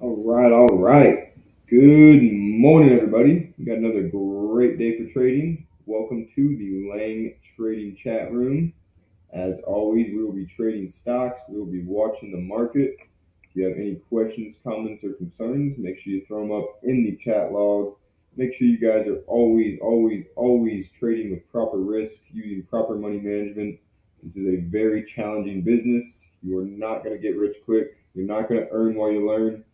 All right. Good morning, everybody. We got another great day for trading. Welcome to the Lang Trading Chat Room. As always, we will be trading stocks. We will be watching the market. If you have any questions, comments, or concerns, make sure you throw them up in the chat log. Make sure you guys are always trading with proper risk, using proper money management. This is a very challenging business. You are not going to get rich quick. You're not going to earn while you learn.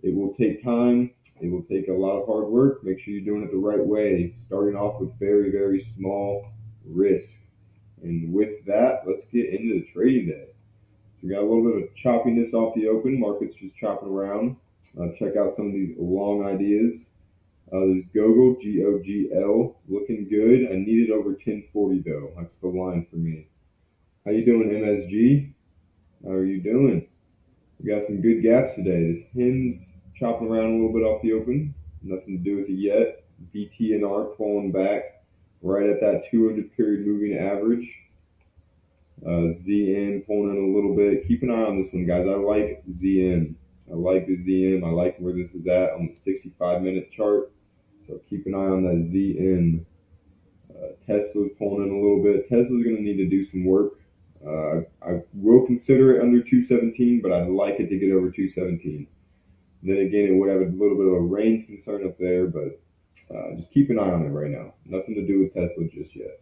It will take time. It will take a lot of hard work. Make sure you're doing it the right way, starting off with very small risk. And with that, let's get into the trading day. So we got a little bit of choppiness off the open. Market's just chopping around. Check out some of these long ideas. This Gogol, G-O-G-L, looking good. I need it over 1040 though. That's the line for me. How you doing, MSG? How are you doing? We got some good gaps today. This HIM's chopping around a little bit off the open. Nothing to do with it yet. BTNR pulling back right at that 200 period moving average. ZM pulling in a little bit. Keep an eye on this one, guys. I like ZM. I like the ZM. I like where this is at on the 65-minute chart. So keep an eye on that ZM. Tesla's pulling in a little bit. Tesla's going to need to do some work. I will consider it under 217, but I'd like it to get over 217. Then again, it would have a little bit of a range concern up there, but just keep an eye on it right now. Nothing to do with Tesla just yet.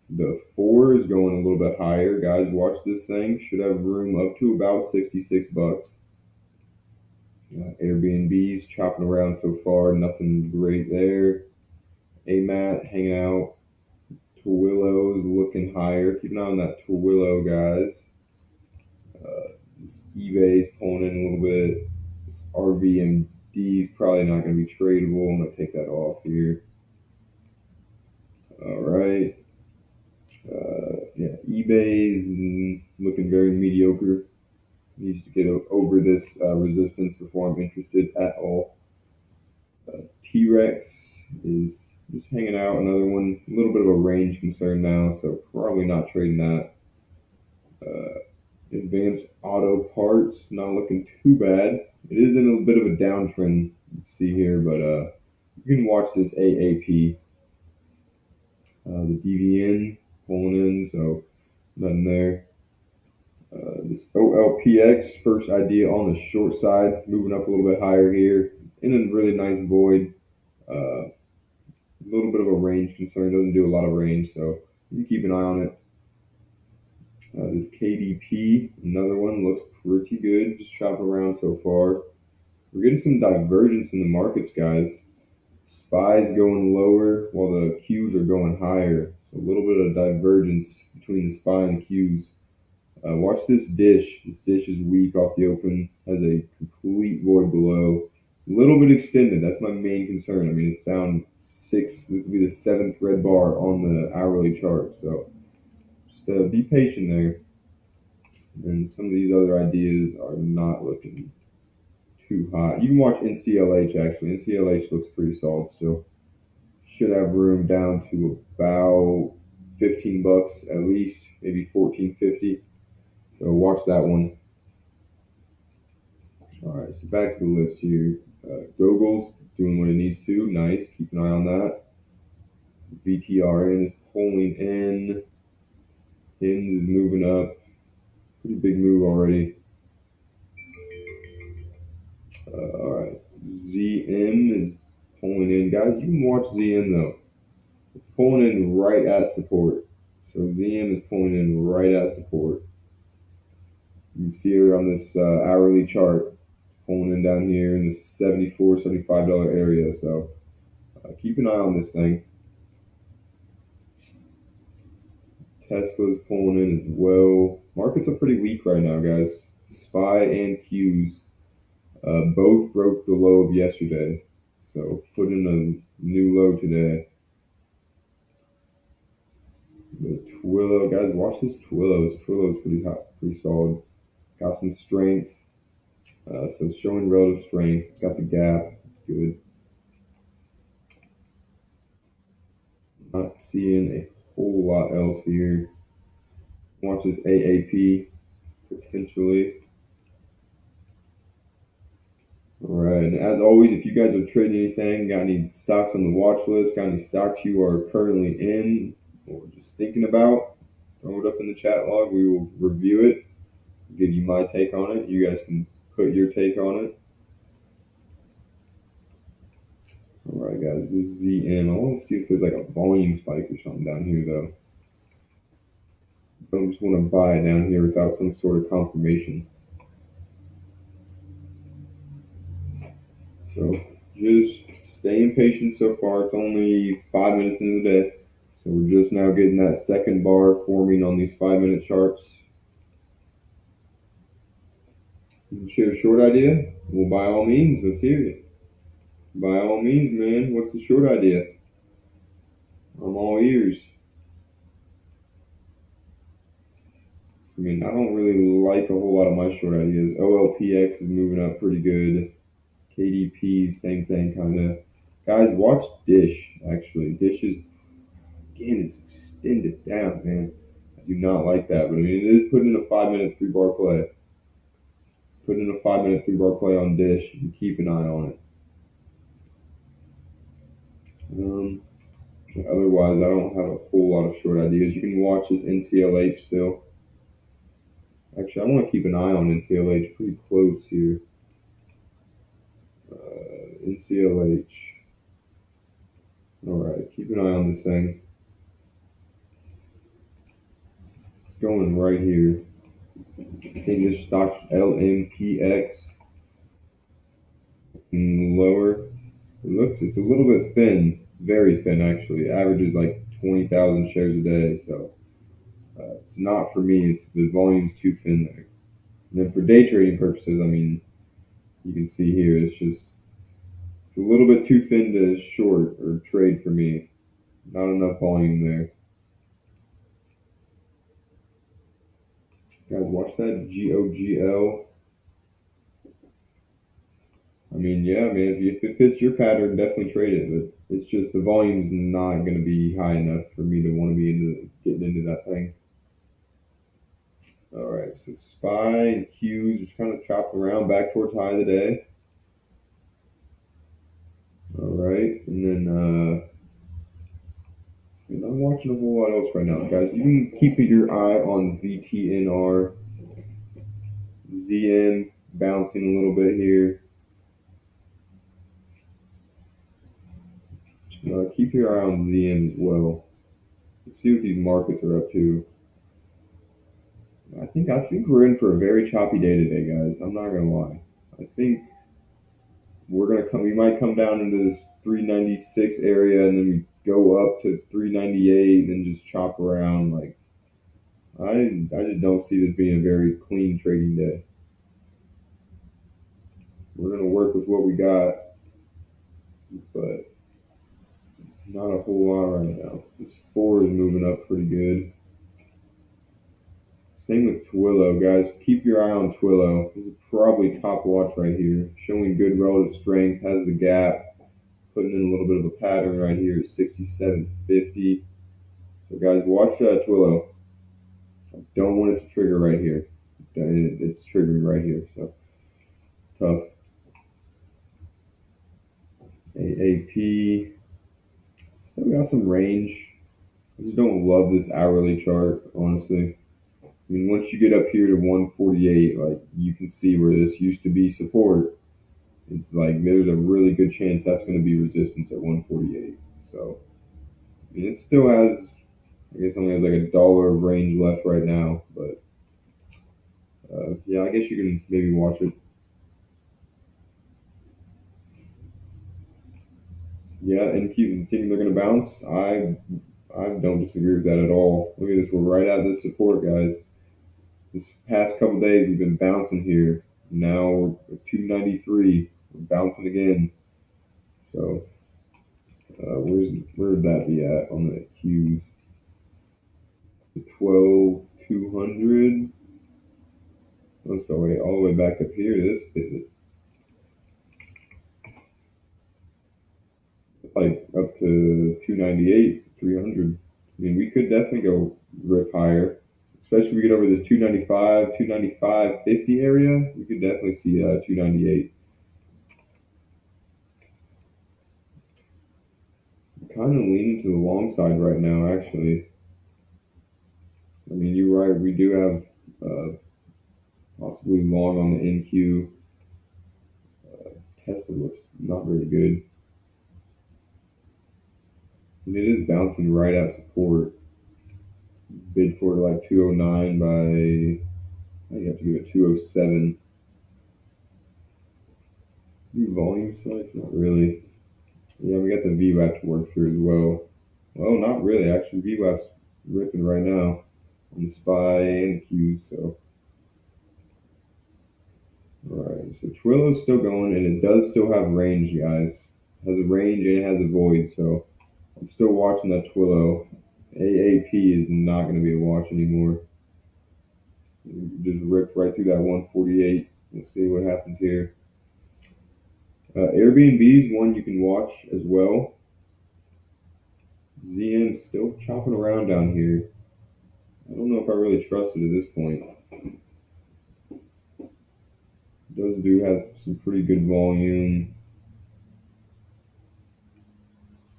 The 4 is going a little bit higher. Guys, watch this thing. Should have room up to about 66 bucks. Airbnb's chopping around so far. Nothing great there. AMAT hanging out. Twillo's looking higher. Keep an eye on that Twillo, guys. This eBay's pulling in a little bit. This RVMD is probably not going to be tradable. I'm going to take that off here. All right. Yeah, eBay's looking very mediocre. Needs to get over this resistance before I'm interested at all. T-Rex is just hanging out. Another one, a little bit of a range concern now, so probably not trading that. Advanced Auto Parts, not looking too bad. It is in a bit of a downtrend, you see here, but you can watch this AAP. The DVN pulling in, so nothing there. This OLPX, first idea on the short side, moving up a little bit higher here, in a really nice void. A little bit of a range concern, doesn't do a lot of range, so you can keep an eye on it. This KDP, another one, looks pretty good, just chopping around so far. We're getting some divergence in the markets, guys. SPY's going lower while the Qs are going higher. So a little bit of divergence between the SPY and the Qs. Watch this dish. This dish is weak off the open, has a complete void below. A little bit extended. That's my main concern. I mean, it's down 6. This will be the 7th red bar on the hourly chart. So just be patient there. And some of these other ideas are not looking too hot. You can watch NCLH actually. NCLH looks pretty solid still. Should have room down to about 15 bucks at least, maybe 14.50. So watch that one. All right, so back to the list here. Gogol's doing what it needs to. Nice. Keep an eye on that. VTRN is pulling in. HINS is moving up. Pretty big move already. All right. ZM is pulling in. Guys, you can watch ZM though. It's pulling in right at support. So ZM is pulling in right at support. You can see her on this hourly chart. It's pulling in down here in the $74, $75 area. So keep an eye on this thing. Tesla's pulling in as well. Markets are pretty weak right now, guys. SPY and Qs both broke the low of yesterday. So put in a new low today. The Twillo, guys, watch this Twillo. This Twillo is pretty hot, pretty solid. Got some strength. So it's showing relative strength. It's got the gap. It's good. Not seeing a whole lot else here. Watch this AAP potentially. All right, and as always, if you guys are trading anything, got any stocks on the watch list, got any stocks you are currently in or just thinking about, throw it up in the chat log. We will review it, give you my take on it. You guys can put your take on it. All right, guys, this is ZM. I want to see if there's like a volume spike or something down here, though. I don't just want to buy it down here without some sort of confirmation. So just staying patient so far. It's only 5 minutes into the day. So we're just now getting that second bar forming on these 5-minute charts. You can share a short idea? Well, by all means, let's hear it. By all means, man, what's the short idea? I'm all ears. I mean, I don't really like a whole lot of my short ideas. OLPX is moving up pretty good. KDP, same thing, kind of. Guys, watch Dish, actually. Dish is, again, it's extended down, man. I do not like that, but I mean, it is putting in a 5-minute 3-bar play. It's putting in a 5-minute 3-bar play on Dish. You can keep an eye on it. Otherwise, I don't have a whole lot of short ideas. You can watch this NCLH still. Actually, I want to keep an eye on NCLH pretty close here. NCLH. All right, keep an eye on this thing. It's going right here. I think this stock's LMPX. And lower. It's a little bit thin. It's very thin, actually. It averages like 20,000 shares a day, so it's not for me. The volume's too thin there. And then for day trading purposes, I mean, you can see here, it's a little bit too thin to short or trade for me. Not enough volume there. Guys, watch that GOGL. I mean, yeah, man, if it fits your pattern, definitely trade it. But it's just the volume's not going to be high enough for me to want to be getting into that thing. All right, so SPY and Qs just kind of chopping around back towards high of the day. All right, and then I'm watching a whole lot else right now, guys. You can keep your eye on VTNR, ZM bouncing a little bit here. Keep your eye on ZM as well. Let's see what these markets are up to. I think we're in for a very choppy day today, guys. I'm not gonna lie. I think we might come down into this 396 area and then we go up to 398 and then just chop around. Like I just don't see this being a very clean trading day. We're gonna work with what we got, but not a whole lot right now. This 4 is moving up pretty good. Same with Twillo, guys. Keep your eye on Twillo. This is probably top watch right here. Showing good relative strength, has the gap, putting in a little bit of a pattern right here at 67.50. So, guys, watch Twillo. I don't want it to trigger right here. It's triggering right here, so tough. AAP. Still got some range. I just don't love this hourly chart, honestly. I mean, once you get up here to 148, like you can see where this used to be support. It's like there's a really good chance that's going to be resistance at 148. So, I mean, it still has, I guess, only has like $1 of range left right now. But yeah, I guess you can maybe watch it. Yeah, and keep thinking they're going to bounce. I don't disagree with that at all. Look at this. We're right at this support, guys. This past couple days, we've been bouncing here. Now we're at 293. We're bouncing again. So, where'd that be at on the Qs? 12,200. Oh, so wait, all the way back up here to this pivot. Like up to 298, 300. I mean, we could definitely go rip higher. Especially if we get over this 295, 295.50 area, we could definitely see 298. kind of leaning to the long side right now, actually. I mean, you're right. We do have possibly long on the NQ. Tesla looks not very good. And it is bouncing right at support. Bid for like 209 by, I think you have to give it 207. New volume spikes? Not really. Yeah, we got the VWAP to work through as well. Well, not really. Actually, VWAP's ripping right now on the SPY and the Qs. So, all right. So Twillo's still going, and it does still have range, guys. It has a range and it has a void. So I'm still watching that Twillo. AAP is not going to be a watch anymore. Just ripped right through that 148. We'll see what happens here. Airbnb is one you can watch as well. ZN still chopping around down here. I don't know if I really trust it at this point. It does have some pretty good volume.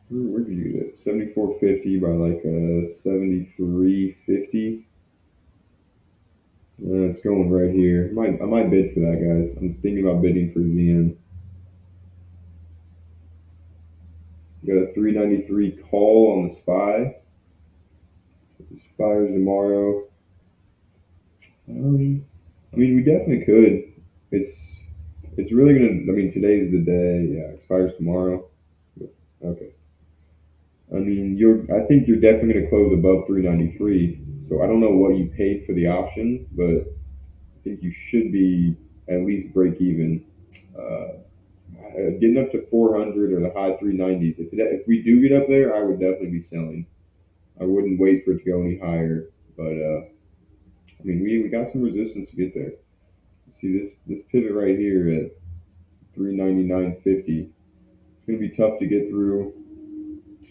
Where did you get it? 74.50 by like 73.50. It's going right here. I might bid for that, guys. I'm thinking about bidding for ZN. Got a 393 call on the SPY. It expires tomorrow. I mean, we definitely could. It's really gonna. I mean, today's the day. Yeah, expires tomorrow. Okay. I mean, I think you're definitely gonna close above 393. So I don't know what you paid for the option, but I think you should be at least break even. Getting up to 400 or the high 390s. If we do get up there, I would definitely be selling. I wouldn't wait for it to go any higher. But I mean, we got some resistance to get there. See this pivot right here at 399.50. It's going to be tough to get through.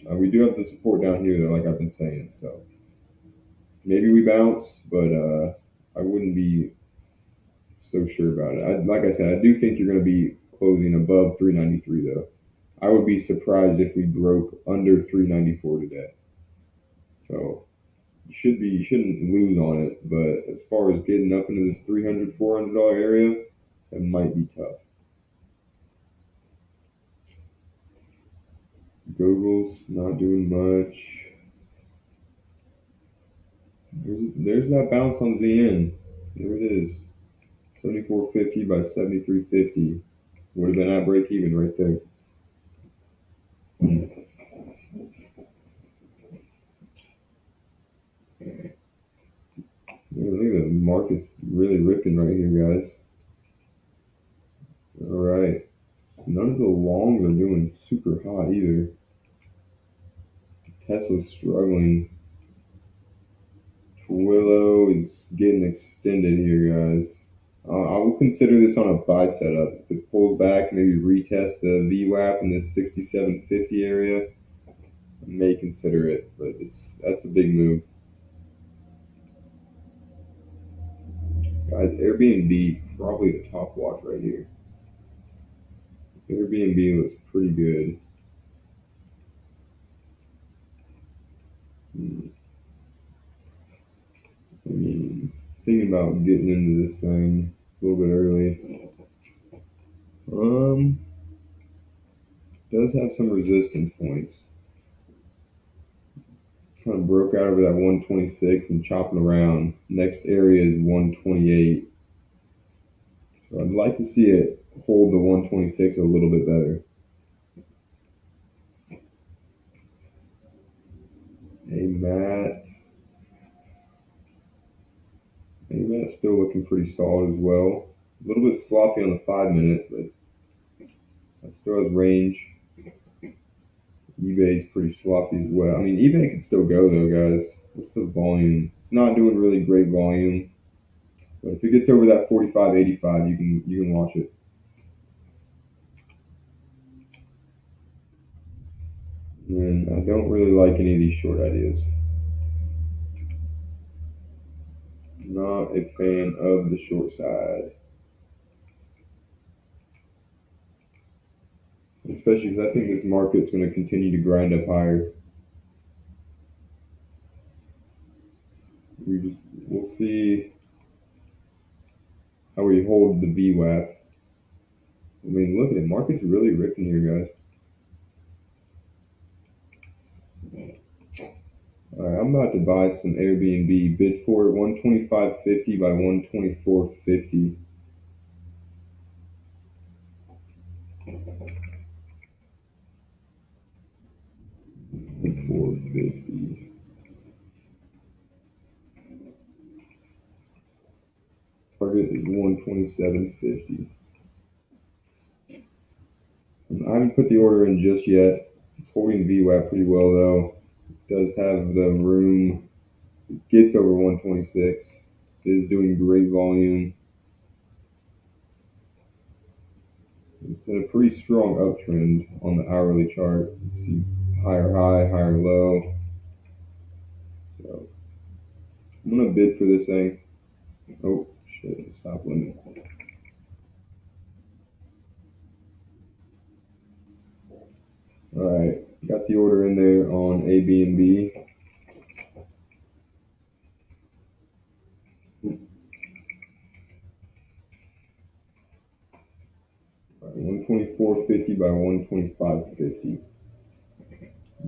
We do have the support down here though, like I've been saying. So maybe we bounce, but I wouldn't be so sure about it. Like I said, I do think you're going to be closing above 393 though. I would be surprised if we broke under 394 today. So you shouldn't lose on it, but as far as getting up into this $300, $400 area, that might be tough. Google's not doing much. There's that bounce on ZN. There it is. 74.50 by 73.50. Would have been at break even right there. Yeah, look at the market's really ripping right here, guys. All right. None of the longs are doing super hot either. Tesla's struggling. Twillo is getting extended here, guys. I will consider this on a buy setup. If it pulls back, maybe retest the VWAP in this 67.50 area, I may consider it, but that's a big move. Guys, Airbnb is probably the top watch right here. Airbnb looks pretty good. I mean, thinking about getting into this thing a little bit early. Does have some resistance points. Kind of broke out over that 126 and chopping around. Next area is 128. So I'd like to see it hold the 126 a little bit better. Hey, Matt. Hey, Matt's still looking pretty solid as well. A little bit sloppy on the 5 minute, but that still has range. eBay's pretty sloppy as well. I mean, eBay can still go though, guys. What's the volume? It's not doing really great volume, but if it gets over that 45.85, you can watch it. And I don't really like any of these short ideas. Not a fan of the short side. Let's especially because I think this market's going to continue to grind up higher. We'll see how we hold the VWAP. I mean, look at it. Market's really ripping here, guys. All right, I'm about to buy some Airbnb. Bid for it 125.50 by 124.50. 450. Target is 127.50. I haven't put the order in just yet. It's holding VWAP pretty well though. It does have the room. It gets over 126. It is doing great volume. It's in a pretty strong uptrend on the hourly chart. You can see higher high, higher low. So I'm gonna bid for this thing. Oh shit! Stop limit. All right, got the order in there on Airbnb. Right, 124.50 by 125.50.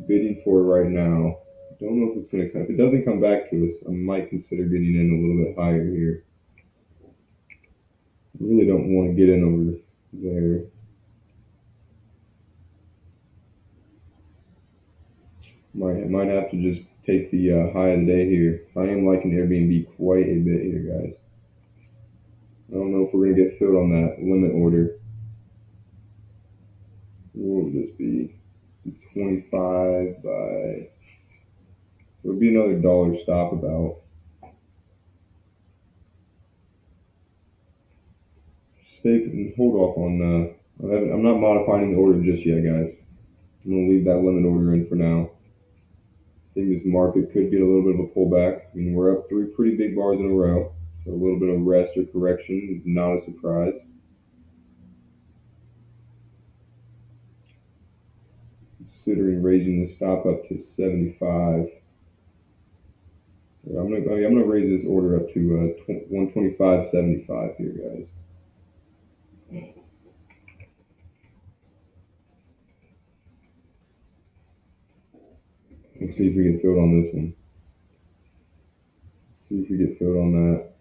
Bidding for it right now. Don't know if it's gonna come. If it doesn't come back to us, I might consider getting in a little bit higher here. I really don't want to get in over there. Might have to just take the high of the day here. So I am liking Airbnb quite a bit here, guys. I don't know if we're gonna get filled on that limit order. What would this be? 25 by. So it would be another dollar stop about. Stay and hold off on. I'm not modifying the order just yet, guys. I'm gonna leave that limit order in for now. I think this market could get a little bit of a pullback. I mean, we're up 3 pretty big bars in a row, so a little bit of rest or correction is not a surprise. Considering raising the stop up to 75. I'm gonna raise this order up to 125.75 here, guys. Let's see if we get filled on this one. Let's see if we get filled on that.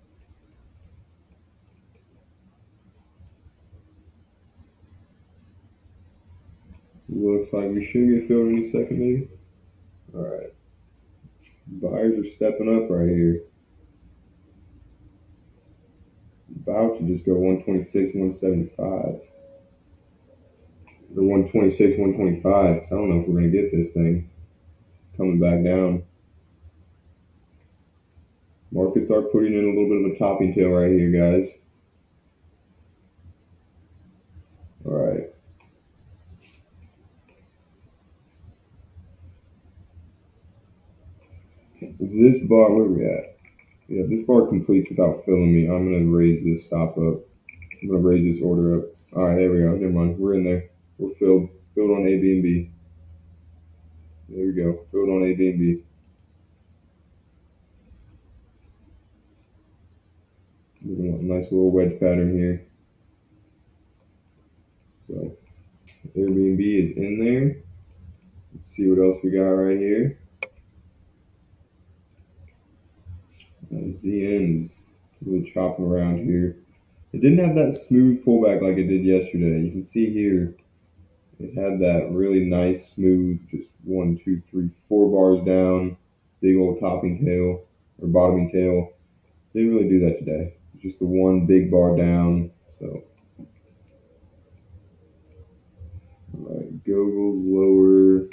Looks like we should get filled any second, maybe. All right. Buyers are stepping up right here. About to just go 126, 175. Or 126, 125. So I don't know if we're going to get this thing coming back down. Markets are putting in a little bit of a topping tail right here, guys. All right. If this bar, where are we at? Yeah, if this bar completes without filling me, I'm going to raise this stop up. I'm going to raise this order up. All right, there we go. Never mind. We're in there. We're filled. Filled on Airbnb. There we go. Filled on Airbnb. Nice little wedge pattern here. So Airbnb is in there. Let's see what else we got right here. ZN is really chopping around here. It didn't have that smooth pullback like it did yesterday. You can see here it had that really nice smooth, just 1, 2, 3, 4 bars down, big old topping tail or bottoming tail. Didn't really do that today. It's just the one big bar down. So all right, Google's lower.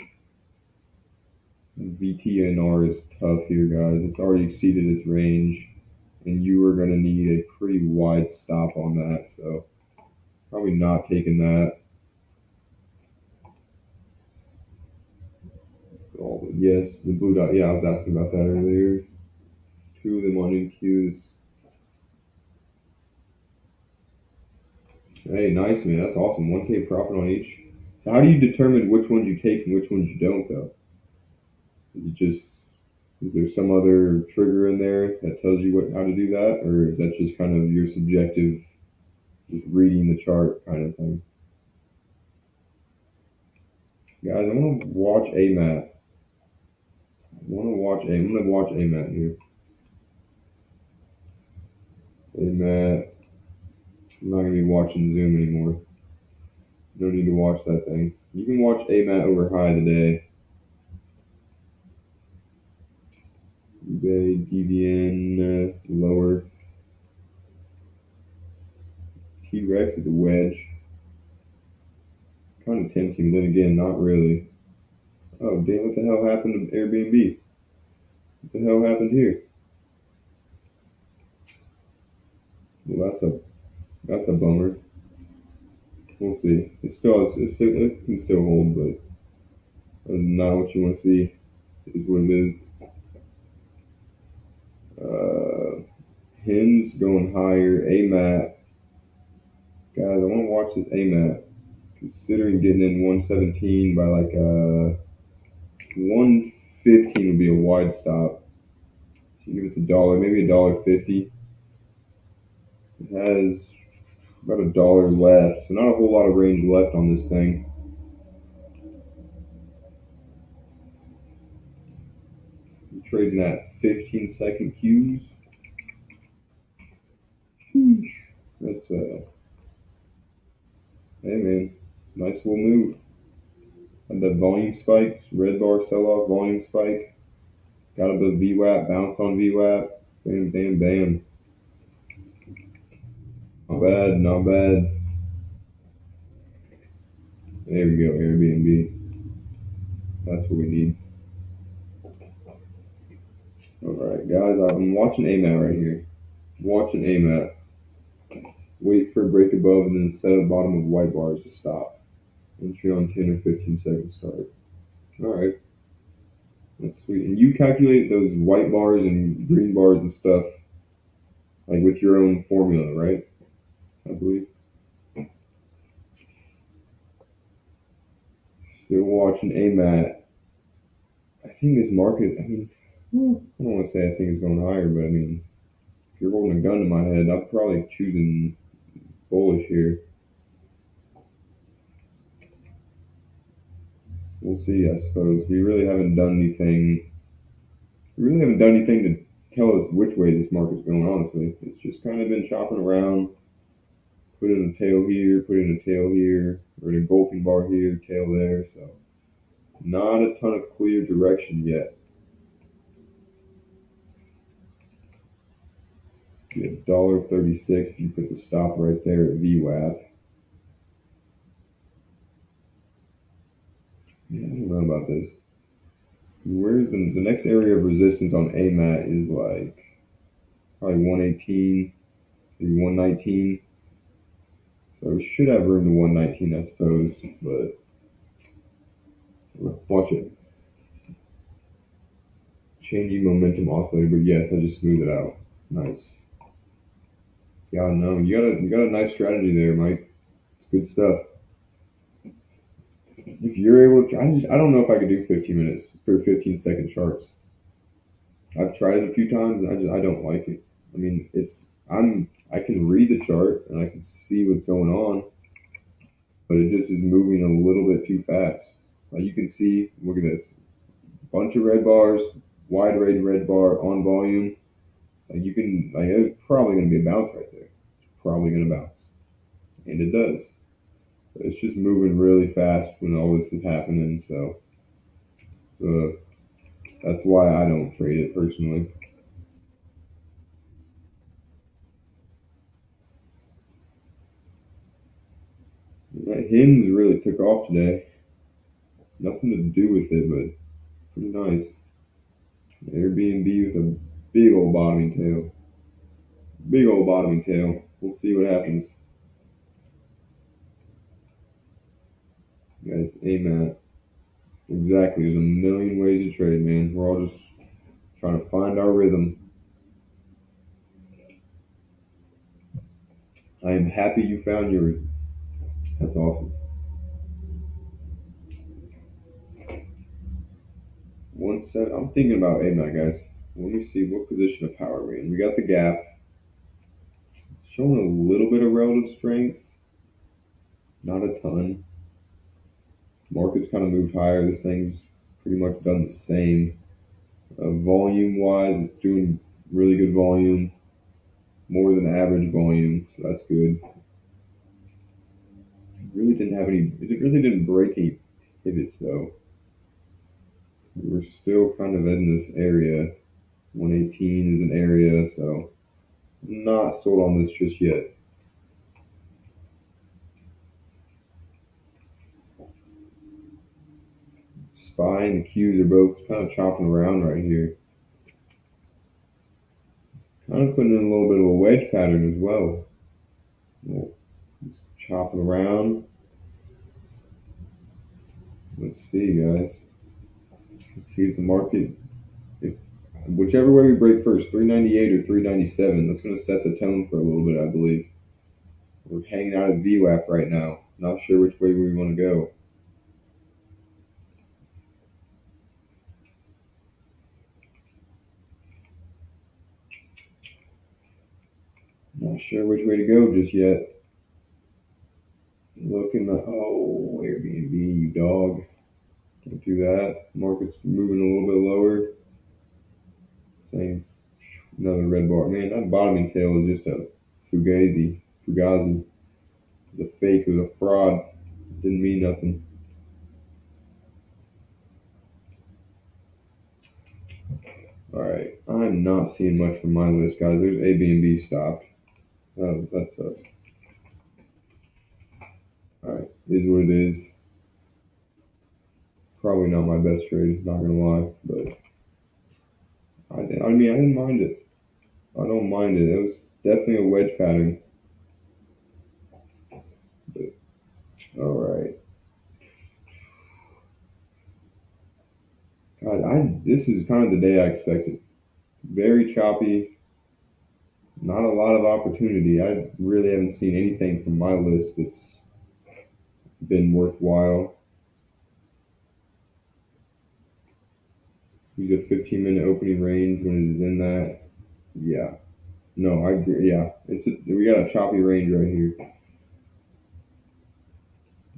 VTNR is tough here, guys. It's already exceeded its range, and you are going to need a pretty wide stop on that. So probably not taking that. Oh, yes, the blue dot. Yeah, I was asking about that earlier. 2 of them on NQs. Hey, nice, man. That's awesome. 1K profit on each. So how do you determine which ones you take and which ones you don't, though? Is it just is there some other trigger in there that tells you how to do that, or is that just kind of your subjective, just reading the chart kind of thing? Guys, I want to watch AMAT. I'm gonna watch AMAT here. AMAT. I'm not gonna be watching Zoom anymore. No need to watch that thing. You can watch AMAT over high of the day. eBay, DVN, lower. T-Rex with the wedge. Kind of tempting, then again, not really. Oh, damn, what the hell happened to Airbnb? What the hell happened here? Well, that's a bummer. We'll see. It can still hold, but that's not what you want to see. It is what it is. Hens going higher. AMAT. Guys, I want to watch this AMAT. Considering getting in 117 by like 115 would be a wide stop. So you give it the dollar, maybe $1.50. It has about $1 left, so not a whole lot of range left on this thing. I'm trading at 15-second cues. That's hey man, nice little move. And the volume spikes, red bar sell off, volume spike. Got above VWAP, bounce on VWAP. Bam, bam, bam. Not bad, not bad. There we go, Airbnb. That's what we need. Alright, guys, I'm watching AMAT right here. Watching AMAT. Wait for a break above and then set at bottom of white bars to stop. Entry on 10 or 15 seconds start. Alright. That's sweet. And you calculate those white bars and green bars and stuff like with your own formula, right? I believe. Still watching AMAT. I think this market, I mean, I don't want to say I think it's going higher, but I mean, if you're holding a gun to my head, I'm probably choosing bullish here. We'll see, I suppose. We really haven't done anything. We really haven't done anything to tell us which way this market's going, honestly. It's just kind of been chopping around, put in a tail here, put in a tail here, or an engulfing bar here, tail there, so not a ton of clear direction yet. $1.36 if you put the stop right there at VWAP. Yeah, I don't know about this. Where's the next area of resistance on AMAT is like probably 118, maybe 119. So we should have room to 119, I suppose, but watch it. Changing momentum oscillator, but yes, I just smoothed it out. Nice. Yeah, no, you got a nice strategy there, Mike. It's good stuff. If you're able to, I don't know if I could do 15 minutes for 15-second charts. I've tried it a few times, and I don't like it. I mean, I can read the chart and I can see what's going on, but it just is moving a little bit too fast. Like you can see, look at this, bunch of red bars, wide range red bar on volume. Like you can, like there's probably going to be a bounce right there. It's probably going to bounce, and it does. But it's just moving really fast when all this is happening. So that's why I don't trade it personally. That hens really took off today. Nothing to do with it, but pretty nice. Airbnb with a big old bottoming tail. Big old bottoming tail. We'll see what happens. Guys, AMAT. Exactly. There's a million ways to trade, man. We're all just trying to find our rhythm. I am happy you found yours. That's awesome. I'm thinking about AMAT, guys. Let me see what position of power we're in. We got the gap. It's showing a little bit of relative strength, not a ton. Market's kind of moved higher. This thing's pretty much done the same. Volume wise, it's doing really good volume, more than average volume, so that's good. It really didn't break any pivots though. We're still kind of in this area. 118 is an area, so I'm not sold on this just yet. SPY and the Qs are both kind of chopping around right here. Kind of putting in a little bit of a wedge pattern as well. Just chopping around. Let's see, guys. Let's see if the market, if whichever way we break first, 398 or 397, that's going to set the tone for a little bit, I believe. We're hanging out at VWAP right now. Not sure which way we want to go. Not sure which way to go just yet. Looking at, oh, Airbnb, you dog. Don't do that. Market's moving a little bit lower. Same, another red bar. Man, that bottoming tail is just a fugazi. It was a fake. It was a fraud. It didn't mean nothing. All right, I'm not seeing much from my list, guys. There's A, B, and B stopped. That sucks. All right, is what it is. Probably not my best trade, not gonna lie, but I didn't mind it. I don't mind it. It was definitely a wedge pattern. But all right, God, this is kind of the day I expected. Very choppy. Not a lot of opportunity. I really haven't seen anything from my list that's been worthwhile. Use a 15-minute opening range when it is in that. Yeah. No, I agree. Yeah. We got a choppy range right here.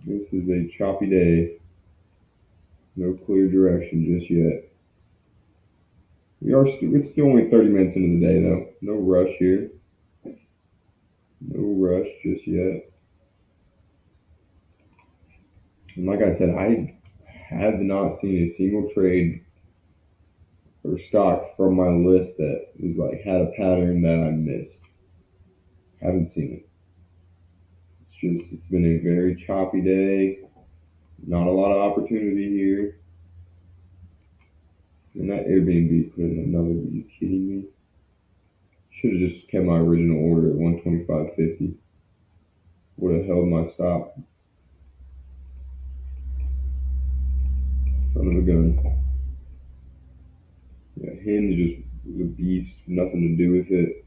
This is a choppy day. No clear direction just yet. It's still only 30 minutes into the day though. No rush here. No rush just yet. And like I said, I have not seen a single trade or stock from my list that was like had a pattern that I missed. Haven't seen it. It's been a very choppy day. Not a lot of opportunity here. And that Airbnb put in another. Are you kidding me? Should have just kept my original order at 125.50. Would have held my stop. Son of a gun. Yeah, Hinge just was a beast. Nothing to do with it.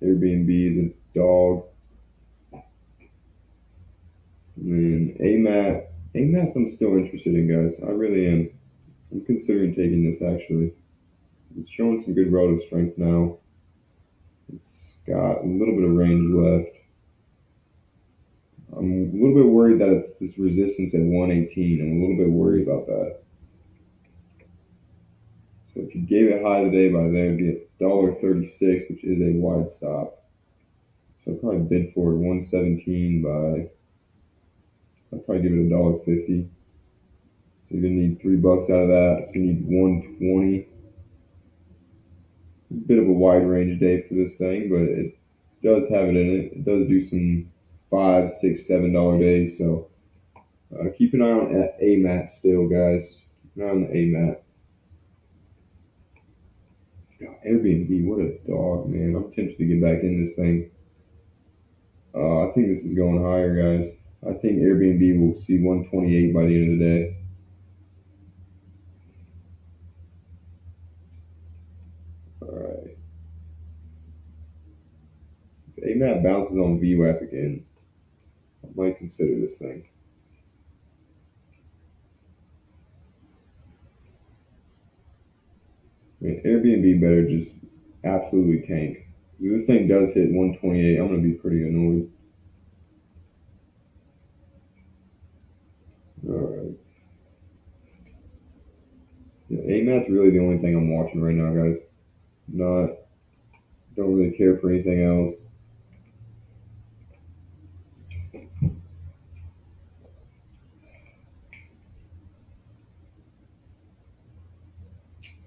Airbnb is a dog. And then AMAT I'm still interested in, guys. I really am. I'm considering taking this actually. It's showing some good relative strength now. It's got a little bit of range left. I'm a little bit worried that it's this resistance at 118. I'm a little bit worried about that. So if you gave it high of the day by there, it'd be at $1.36, which is a wide stop. So I'd probably bid for it 117 by, I'd probably give it $1.50. So you're gonna need $3 out of that. So you need 120. A bit of a wide range day for this thing, but it does have it in it. It does do some $5, $6, $7 days. So keep an eye on AMAT still, guys. Keep an eye on the AMAT. God, Airbnb, what a dog, man. I'm tempted to get back in this thing. I think this is going higher, guys. I think Airbnb will see 128 by the end of the day. All right. If AMAT bounces on VWAP again, I might consider this thing. Airbnb better just absolutely tank. Because if this thing does hit 128, I'm going to be pretty annoyed. Alright. Yeah, AMAT's really the only thing I'm watching right now, guys. Don't really care for anything else.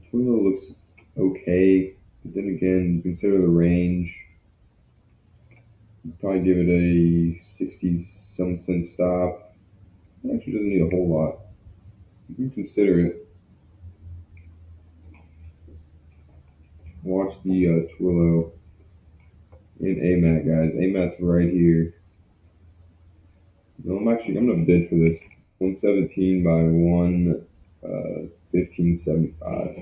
Twilio looks okay, but then again, you consider the range. You'd probably give it a 60-some cent stop. It actually doesn't need a whole lot. You can consider it. Watch the Twilio in AMAT, guys. AMAT's right here. No, I'm gonna bid for this 117 by 1575.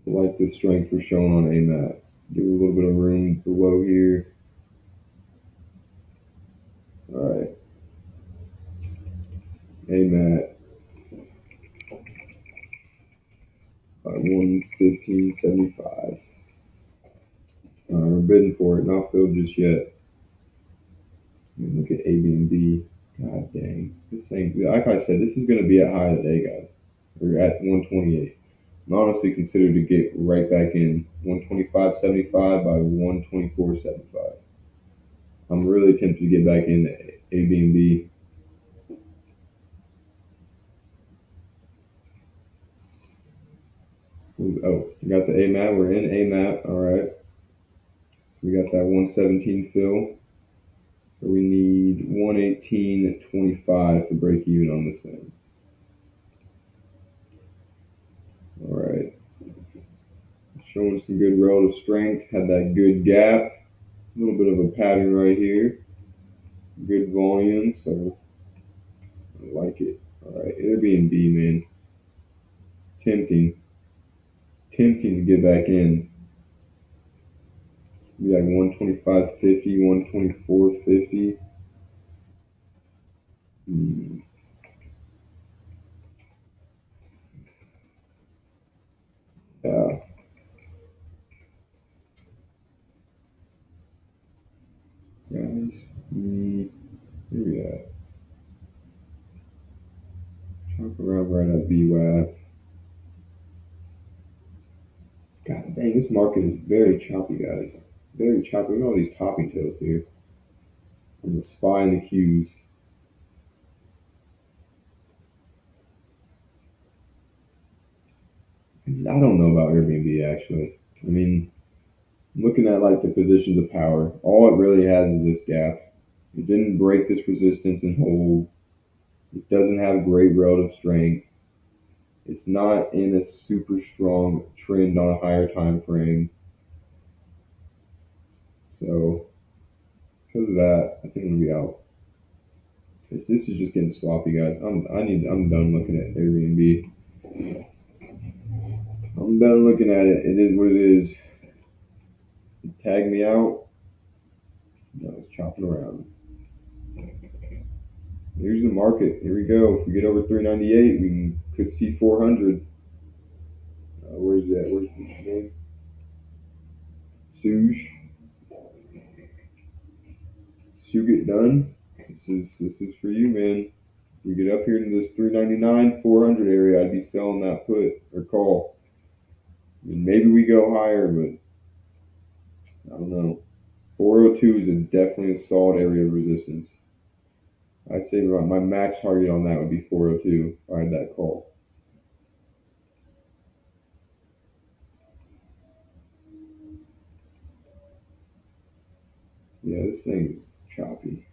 I like the strength we're showing on AMAT. Give it a little bit of room below here. All right, AMAT by 115.75. We're bidding for it, not filled just yet. Look at Airbnb. God dang, this thing. Like I said, this is going to be at high of the day, guys. We're at 128. I'm honestly considered to get right back in 125.75 by 124.75. I'm really tempted to get back into Airbnb. Oh, we got the AMAT. We're in AMAT. All right. So we got that 117 fill. So we need 118.25 to break even on this thing. All right. Showing some good relative strength. Had that good gap. A little bit of a pattern right here. Good volume. So I like it. All right. Airbnb, man. Tempting to get back in. Be like 125.50, 124.50. Yeah, guys. Where we at? Chop around right at VWAP. God dang, this market is very choppy, guys. Very choppy. Look at all these topping tails here. And the SPY and the Qs. I don't know about Airbnb actually. I mean, looking at like the positions of power, all it really has is this gap. It didn't break this resistance and hold. It doesn't have great relative strength. It's not in a super strong trend on a higher time frame. So because of that, I think I'm gonna be out. This is just getting sloppy, guys. I'm done looking at Airbnb. I'm done looking at it. It is what it is. Tag me out. No, it's chopping around. Here's the market. Here we go. If we get over 398, we could see 400. Where's that? Where's his name? Suge. Sue get done. This is for you, man. If we get up here to this 399, 400 area, I'd be selling that put or call. I mean, maybe we go higher, but I don't know. 402 is definitely a solid area of resistance. I'd say my max target on that would be 402 if I had that call. Yeah, this thing is choppy.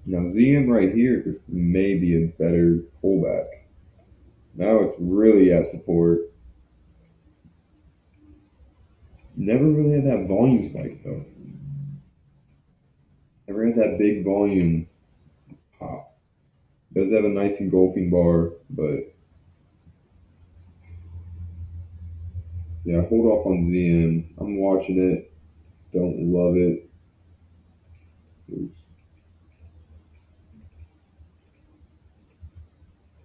Now ZM right here may be a better pullback. Now it's really at support. Never really had that volume spike though. Never had that big volume pop. Does have a nice engulfing bar, but Yeah, hold off on ZM. I'm watching it. Don't love it. Oops.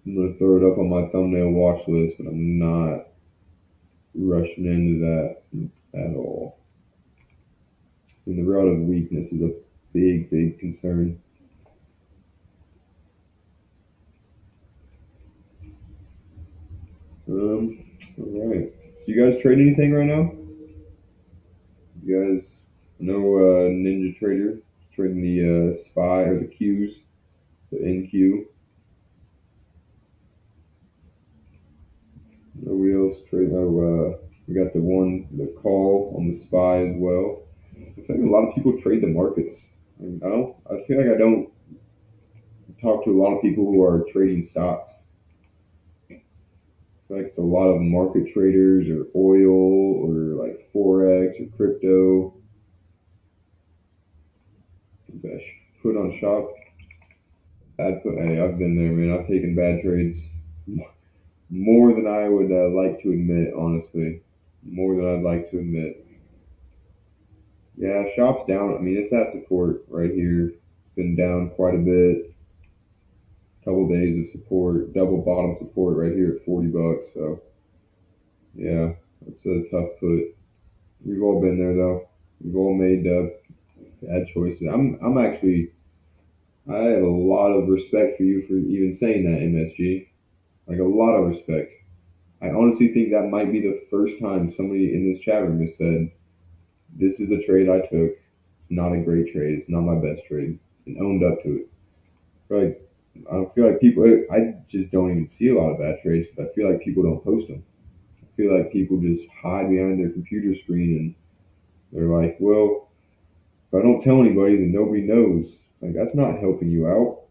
I'm gonna throw it up on my thumbnail watch list, but I'm not rushing into that at all. I mean, the relative weakness is a big, big concern. All right. So you guys trade anything right now? You guys know Ninja Trader trading the SPY or the Qs, the NQ. Nobody else trade. Oh, we got the call on the SPY as well. I feel like a lot of people trade the markets. I don't. I feel like I don't talk to a lot of people who are trading stocks. I feel like it's a lot of market traders or oil or like forex or crypto. Best put on shop. Bad put. Hey, I've been there, man. I've taken bad trades more than I would like to admit. Honestly, more than I'd like to admit. Yeah, shop's down. I mean, it's at support right here. It's been down quite a bit. Couple days of support, double bottom support right here at $40. So yeah, it's a tough put. We've all been there though. We've all made bad choices. I'm actually I have a lot of respect for you for even saying that, MSG. Like a lot of respect. I honestly think that might be the first time somebody in this chat room has said, "This is the trade I took. It's not a great trade. It's not my best trade," and owned up to it. Like I don't feel like people. I just don't even see a lot of bad trades because I feel like people don't post them. I feel like people just hide behind their computer screen and they're like, "Well, if I don't tell anybody, then nobody knows." It's like that's not helping you out.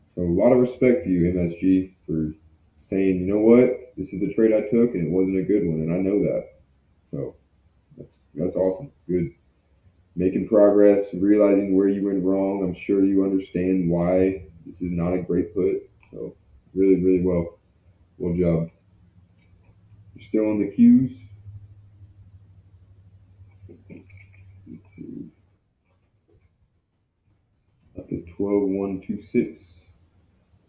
So a lot of respect for you, MSG, for saying, "You know what? This is the trade I took, and it wasn't a good one, and I know that." So that's awesome. Good. Making progress, realizing where you went wrong. I'm sure you understand why this is not a great put. So really, really well job. You're still on the cues. Let's see. Up to 12,126.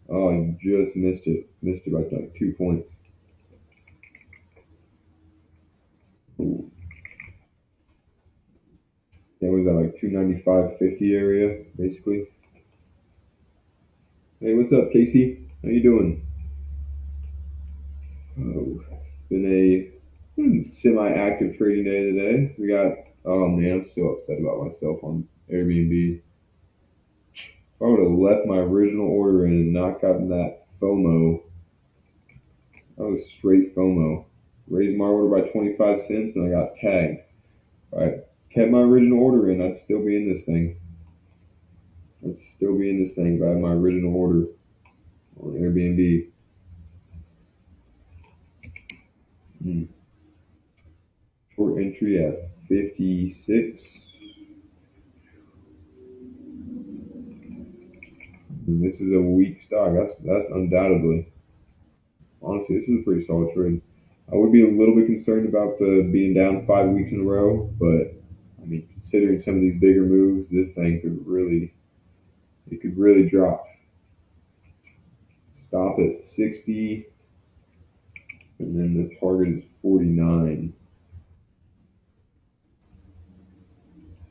Oh, you just missed it. Missed it by like 2 points. Ooh. That was at like 295.50 area, basically. Hey, what's up, Casey? How you doing? Oh, it's been a semi-active trading day today. We got. Oh man, I'm still upset about myself on Airbnb. If I would have left my original order in and not gotten that FOMO, that was straight FOMO. Raised my order by 25 cents and I got tagged. If I kept my original order in, I'd still be in this thing. I'd still be in this thing if I had my original order on Airbnb. Mm. Short entry at 56. And this is a weak stock. That's undoubtedly. Honestly, this is a pretty solid trade. I would be a little bit concerned about the being down 5 weeks in a row, but I mean, considering some of these bigger moves, this thing could really drop. Stop at 60, and then the target is 49.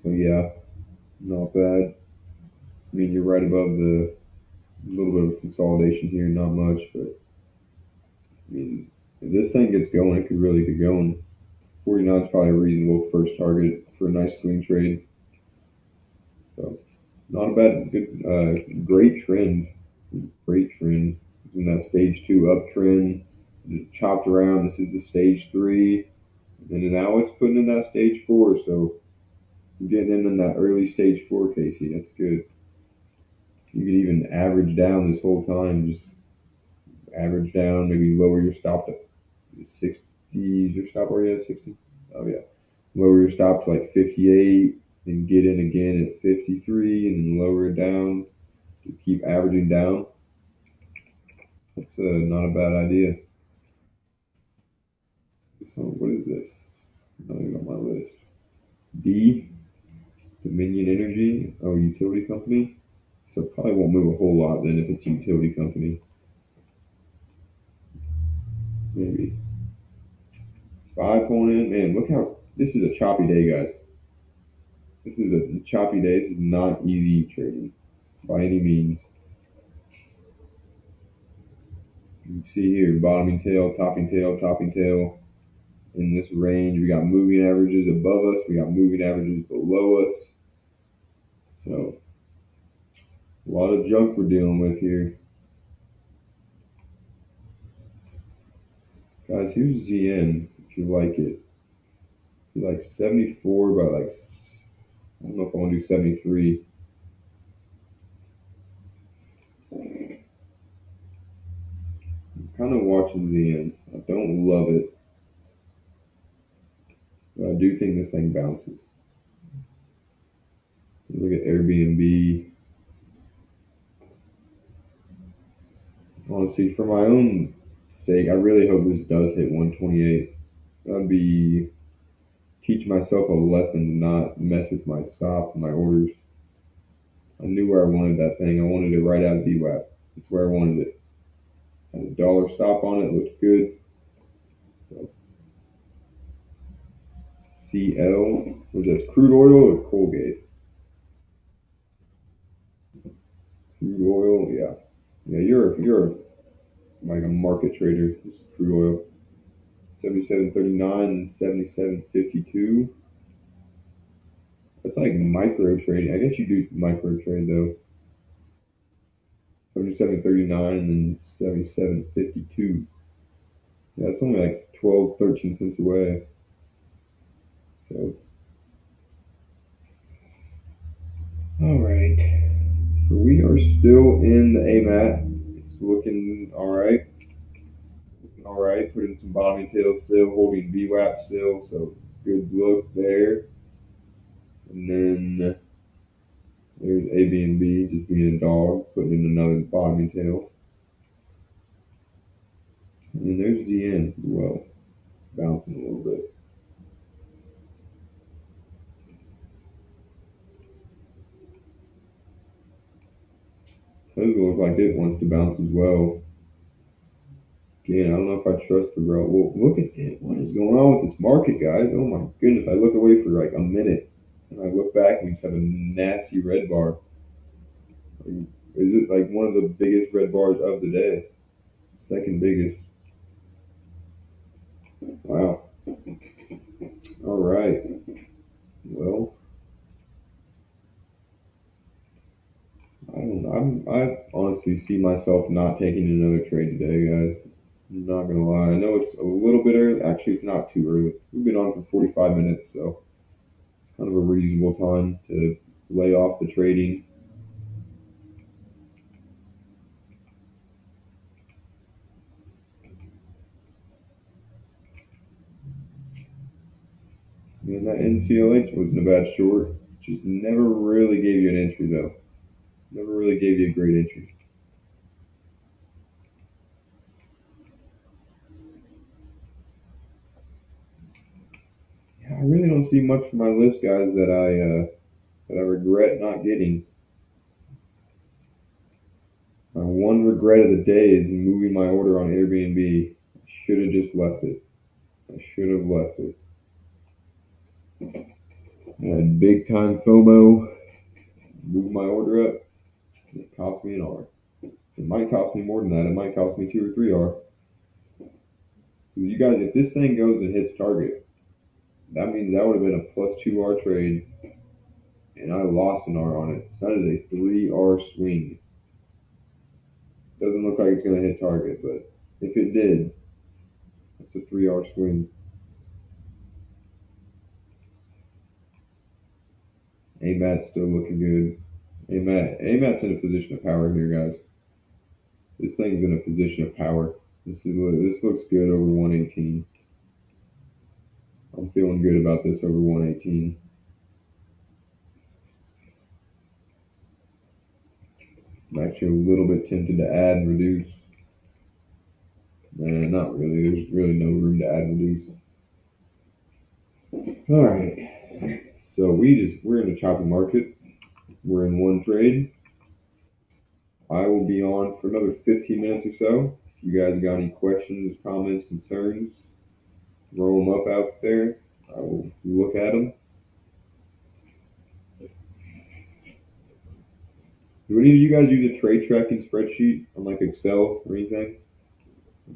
So yeah, not bad. I mean, you're right above the little bit of consolidation here, not much, but I mean, if this thing gets going, it could really get going. 49 is probably a reasonable first target for a nice swing trade. So not a bad, good, great trend. Great trend. It's in that stage two uptrend. Just chopped around. This is the stage three. And then now it's putting in that stage four. So I'm getting in that early stage four, Casey. That's good. You could even average down this whole time. Just average down, maybe lower your stop to 60. Is your stop already at 60? Oh, yeah. Lower your stop to like 58, then get in again at 53, and then lower it down. Just keep averaging down. That's not a bad idea. So what is this? Not even on my list. D, Dominion Energy. Oh, utility company. So probably won't move a whole lot then if it's a utility company. Maybe. SPY pulling in. Man, look how this is a choppy day, guys. This is a choppy day. This is not easy trading by any means. You can see here, bottoming tail, topping tail, topping tail. In this range, we got moving averages above us. We got moving averages below us. So a lot of junk we're dealing with here. Guys, here's ZN if you like it. If you like 74 by like, I don't know if I want to do 73. I'm kind of watching ZN. I don't love it. But I do think this thing bounces. Look at Airbnb. Honestly, for my own sake, I really hope this does hit 128. That'd be teach myself a lesson to not mess with my stop, my orders. I knew where I wanted that thing. I wanted it right out of VWAP. That's where I wanted it. Had a dollar stop on it, looked good. So, CL, was that crude oil or Colgate? Crude oil, yeah. Yeah, you're like a market trader. This is crude oil. 77.39 and 77.52. That's like micro trading. I guess you do micro trade though. 77.39 and then 77.52. Yeah, it's only like 12, 13 cents away. So, all right. So we are still in the AMAT. It's looking all right. All right, putting some bottoming tail still, holding VWAP still. So good look there. And then there's AB&B just being a dog, putting in another bottoming tail. And then there's ZN as well, bouncing a little bit. So it doesn't look like it wants to bounce as well. Again, I don't know if I trust the bro. Well, look at it. What is going on with this market, guys? Oh my goodness. I look away for like a minute and I look back and we just have a nasty red bar. Is it like one of the biggest red bars of the day? Second biggest. Wow. All right. Well, I honestly see myself not taking another trade today, guys. I'm not gonna lie. I know it's a little bit early. Actually, it's not too early. We've been on for 45 minutes, so it's kind of a reasonable time to lay off the trading. Man, that NCLH wasn't a bad short. Just never really gave you an entry, though. Never really gave you a great entry. Yeah, I really don't see much from my list, guys, that I regret not getting. My one regret of the day is moving my order on Airbnb. I should have just left it. I should have left it. I had big time FOMO. Move my order up. It cost me an R. It might cost me more than that. It might cost me 2 or 3 R. Because you guys, if this thing goes and hits target, that means that would have been a plus 2 R trade, and I lost an R on it. So that is a 3 R swing. Doesn't look like it's going to hit target, but if it did, that's a 3 R swing. AMAT's still looking good. AMAT's in a position of power here, guys. This thing's in a position of power. This looks good over 118. I'm feeling good about this over 118. I'm actually a little bit tempted to add and reduce. Nah, not really. There's really no room to add and reduce. All right. So we're in a choppy market. We're in one trade. I will be on for another 15 minutes or so. If you guys got any questions, comments, concerns, throw them up out there. I will look at them. Do any of you guys use a trade tracking spreadsheet on like Excel or anything?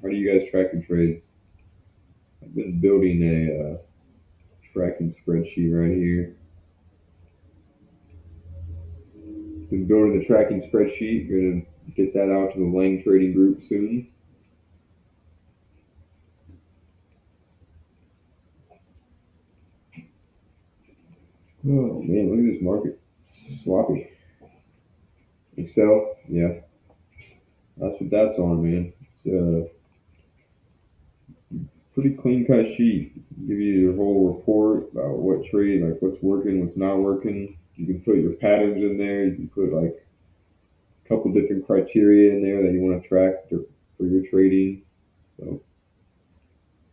How do you guys track your trades? I've been building a tracking spreadsheet right here. Been building the tracking spreadsheet. Gonna get that out to the Lang Trading Group soon. Oh man, look at this market. Sloppy. Excel, yeah. That's what that's on, man. It's a pretty clean cut sheet. Give you your whole report about what trade, like what's working, what's not working. You can put your patterns in there. You can put like a couple different criteria in there that you want to track for your trading. So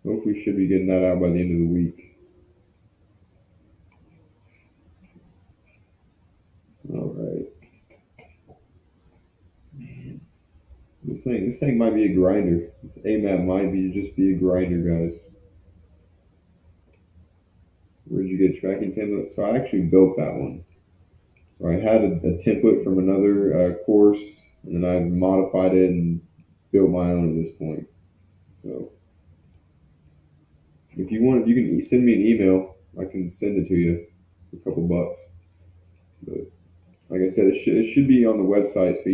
hopefully we should be getting that out by the end of the week. All right. Man, this thing might be a grinder. This AMAT might be just be a grinder, guys. Where'd you get tracking template? So I actually built that one. So I had a template from another course, and then I've modified it and built my own at this point. So if you want, you can send me an email. I can send it to you for a couple bucks. But like I said, it should be on the website so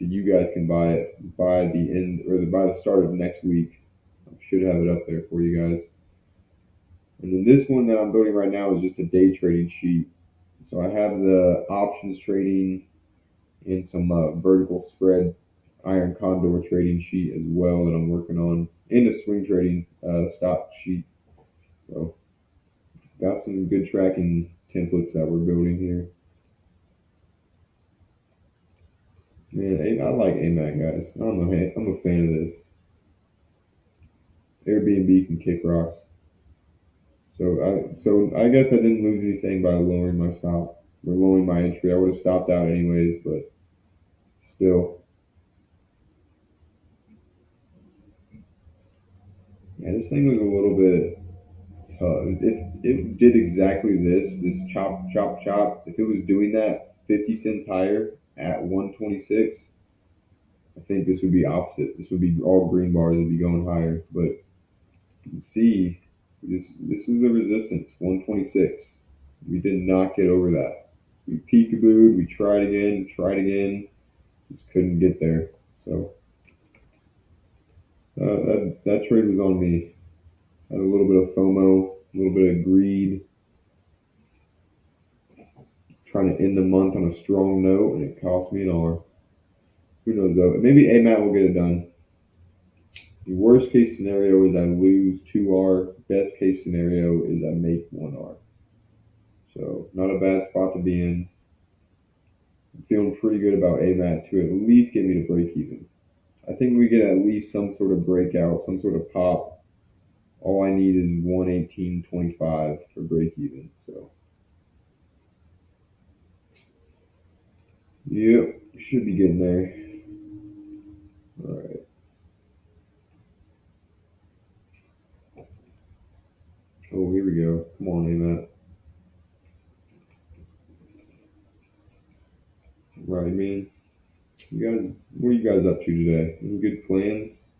you guys can buy it by the end or by the start of next week. I should have it up there for you guys. And then this one that I'm building right now is just a day trading sheet. So I have the options trading and some vertical spread iron condor trading sheet as well that I'm working on, and a swing trading stock sheet. So got some good tracking templates that we're building here. Man, I like AMAC, guys. I'm a fan of this. Airbnb can kick rocks. So I guess I didn't lose anything by lowering my stop or lowering my entry. I would have stopped out anyways, but still. Yeah, this thing was a little bit tough. It did exactly this chop, chop, chop. If it was doing that 50 cents higher at 126, I think this would be opposite. This would be all green bars would be going higher. But you can see this is the resistance, 126. We did not get over that. We peekabooed, we tried again, just couldn't get there. So that trade was on me. Had a little bit of FOMO, a little bit of greed, trying to end the month on a strong note, and it cost me an R. Who knows though? Maybe AMAT will get it done. The worst case scenario is I lose 2R. Best case scenario is I make 1R. So not a bad spot to be in. I'm feeling pretty good about AMAT to at least get me to break even. I think we get at least some sort of breakout, some sort of pop. All I need is 118.25 for break even. So yep, should be getting there. All right. Oh, here we go. Come on, AMAT. Right, man. What are you guys up to today? Any good plans?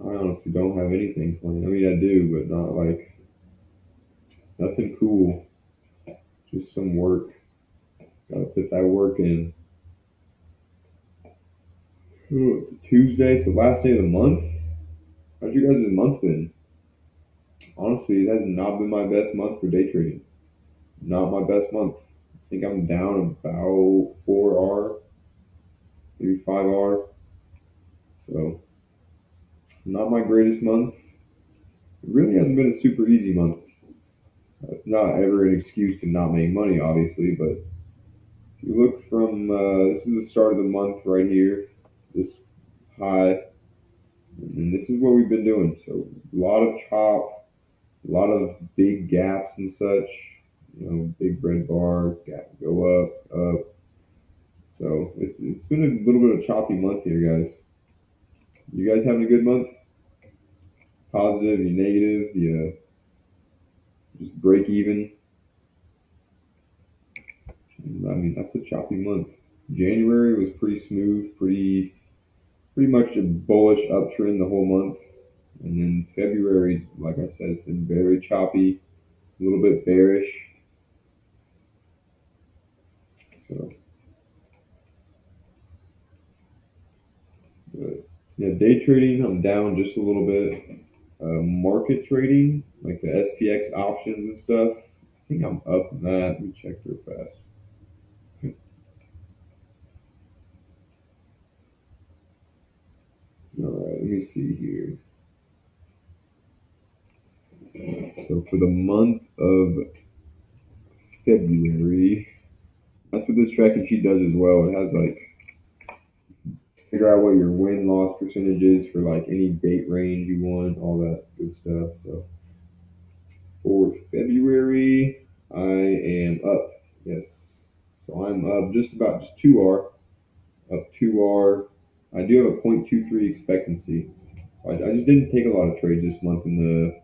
I honestly don't have anything planned. I mean, I do, but not like nothing cool. Just some work. Gotta put that work in. Oh, it's a Tuesday. It's the last day of the month. How's you guys' month been? Honestly, it has not been my best month for day trading. Not my best month. I think I'm down about 4R, maybe 5R. So, not my greatest month. It really hasn't been a super easy month. It's not ever an excuse to not make money, obviously, but if you look from, this is the start of the month right here, this high, and this is what we've been doing. So a lot of chop, A lot of big gaps and such. Big red bar, gap, go up, up. So it's been a little bit of a choppy month here, guys. You guys having a good month? Positive? You negative? You just break even? I mean, that's a choppy month. January was pretty smooth, pretty much a bullish uptrend the whole month. And then February's, like I said, it's been very choppy, a little bit bearish. So, but yeah, day trading, I'm down just a little bit. Market trading, like the SPX options and stuff, I think I'm up in that. Let me check real fast. All right, let me see here. So for the month of February, that's what this tracking sheet does as well. It has like figure out what your win loss percentage is for like any date range you want, all that good stuff. So for February, I am up. Yes. So I'm up just 2R, up 2R. I do have a 0.23 expectancy. So I just didn't take a lot of trades this month in the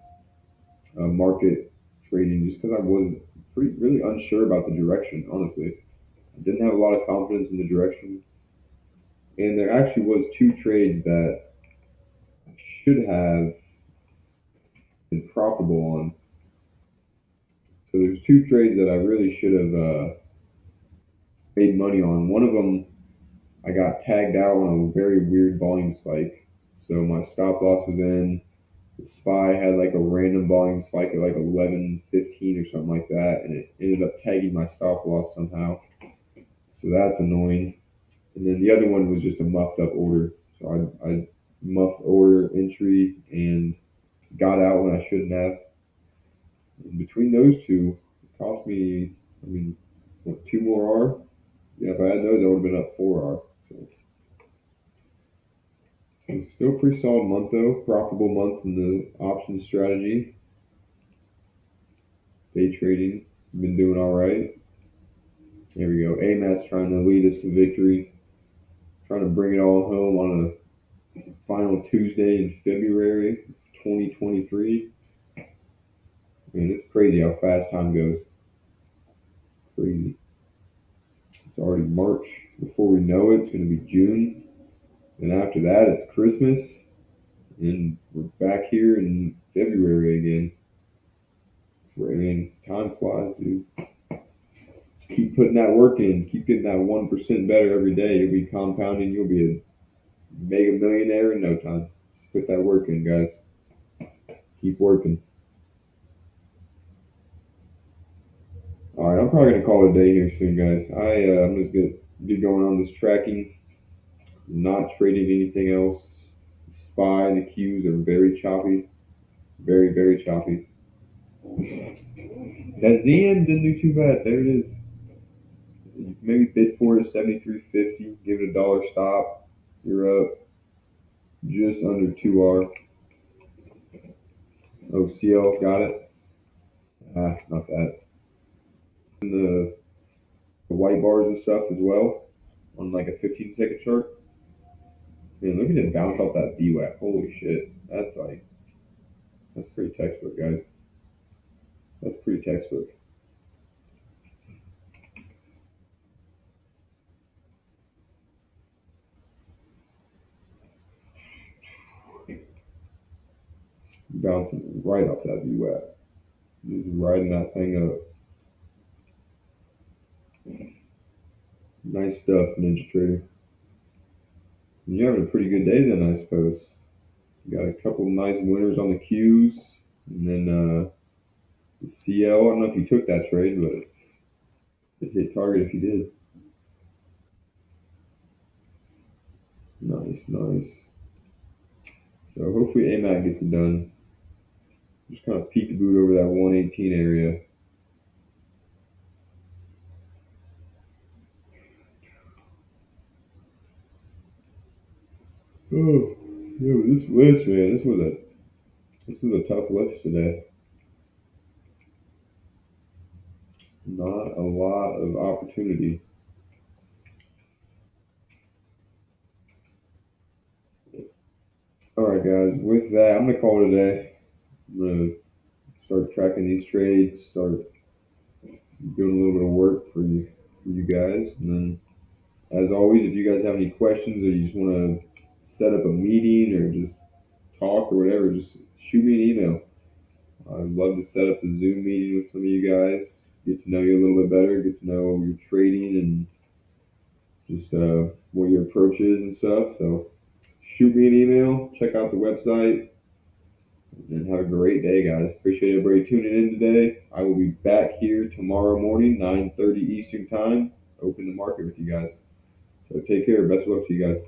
market trading just because I was really unsure about the direction, honestly. I didn't have a lot of confidence in the direction. And there actually was two trades that I should have been profitable on. So there's two trades that I really should have made money on. One of them, I got tagged out on a very weird volume spike. So my stop loss was in. The SPY had like a random volume spike at like 11:15 or something like that, and it ended up tagging my stop loss somehow. So that's annoying. And then the other one was just a muffed up order. So I muffed order entry and got out when I shouldn't have. And between those two, it cost me, I mean, what, two more R? Yeah, if I had those, I would have been up 4R. So it's still a pretty solid month, though. Profitable month in the options strategy. Day trading has been doing all right. There we go. AMAT's trying to lead us to victory. Trying to bring it all home on a final Tuesday in February 2023. I mean, it's crazy how fast time goes. Crazy. It's already March. Before we know it, it's going to be June. And after that, it's Christmas. And we're back here in February again. I mean, time flies, dude. Keep putting that work in. Keep getting that 1% better every day. You'll be compounding. You'll be a mega millionaire in no time. Just put that work in, guys. Keep working. All right, I'm probably gonna call it a day here soon, guys. I'm just gonna get going on this tracking. Not trading anything else. The SPY and the Qs are very choppy, very very choppy. That ZM didn't do too bad. There it is. Maybe bid for it 73.50. Give it a dollar stop. You're up just under 2R. OCL got it. Not that. And the white bars and stuff as well on like a 15-second chart. Man, look at it bounce off that VWAP. Holy shit. That's pretty textbook, guys. That's pretty textbook. Bouncing right off that VWAP. Just riding that thing up. Nice stuff, Ninja Trader. You're having a pretty good day then, I suppose. You got a couple nice winners on the Qs, and then the CL. I don't know if you took that trade, but it hit target if you did. Nice, nice. So hopefully AMAC gets it done. Just kind of peekabooed over that 118 area. Oh, yeah, but this list, man, this was a tough list today. Not a lot of opportunity. All right, guys. With that, I'm gonna call it a day. I'm gonna start tracking these trades. Start doing a little bit of work for you guys, and then as always, if you guys have any questions or you just want to set up a meeting or just talk or whatever, just shoot me an email. I'd love to set up a Zoom meeting with some of you guys, get to know you a little bit better, get to know your trading and just what your approach is and stuff. So shoot me an email, check out the website, and have a great day, guys. Appreciate everybody tuning in today. I will be back here tomorrow morning, 9:30 Eastern Time, open the market with you guys. So take care. Best of luck to you guys.